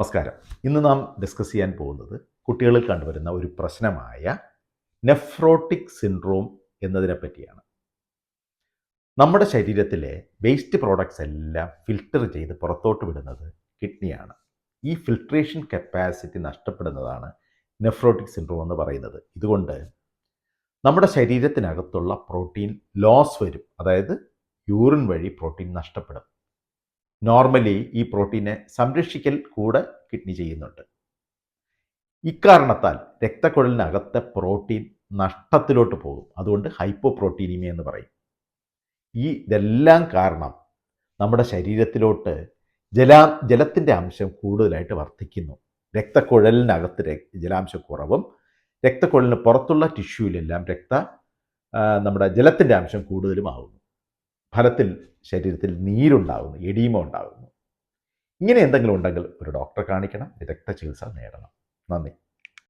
നമസ്കാരം. ഇന്ന് നാം ഡിസ്കസ് ചെയ്യാൻ പോകുന്നത് കുട്ടികളിൽ കണ്ടുവരുന്ന ഒരു പ്രശ്നമായ നെഫ്രോട്ടിക് സിൻഡ്രോം എന്നതിനെ പറ്റിയാണ്. നമ്മുടെ ശരീരത്തിലെ വേസ്റ്റ് പ്രോഡക്ട്സ് എല്ലാം ഫിൽട്ടർ ചെയ്ത് പുറത്തോട്ട് വിടുന്നത് കിഡ്നിയാണ്. ഈ ഫിൽട്രേഷൻ കപ്പാസിറ്റി നഷ്ടപ്പെടുന്നതാണ് നെഫ്രോട്ടിക് സിൻഡ്രോം എന്ന് പറയുന്നത്. ഇതുകൊണ്ട് നമ്മുടെ ശരീരത്തിനകത്തുള്ള പ്രോട്ടീൻ ലോസ് വരും. അതായത് യൂറിൻ വഴി പ്രോട്ടീൻ നഷ്ടപ്പെടും. നോർമലി ഈ പ്രോട്ടീനെ സംരക്ഷിക്കൽ കൂടെ കിഡ്നി ചെയ്യുന്നുണ്ട്. ഇക്കാരണത്താൽ രക്തക്കുഴലിനകത്തെ പ്രോട്ടീൻ നഷ്ടത്തിലോട്ട് പോകും. അതുകൊണ്ട് ഹൈപ്പോപ്രോട്ടീനിമിയ എന്ന് പറയും. ഇതെല്ലാം കാരണം നമ്മുടെ ശരീരത്തിലോട്ട് ജലത്തിൻ്റെ അംശം കൂടുതലായിട്ട് വർദ്ധിക്കുന്നു. രക്തക്കുഴലിനകത്ത് ജലാംശക്കുറവും രക്തക്കുഴലിന് പുറത്തുള്ള ടിഷ്യൂവിലെല്ലാം നമ്മുടെ ജലത്തിൻ്റെ അംശം കൂടുതലും ആകുന്നു. ഫലത്തിൽ ശരീരത്തിൽ നീരുണ്ടാകുന്നു, എഡീമ ഉണ്ടാകുന്നു. ഇങ്ങനെ എന്തെങ്കിലും ഉണ്ടെങ്കിൽ ഒരു ഡോക്ടറെ കാണിക്കണം, വിദഗ്ധ ചികിത്സ നേടണം. നന്ദി.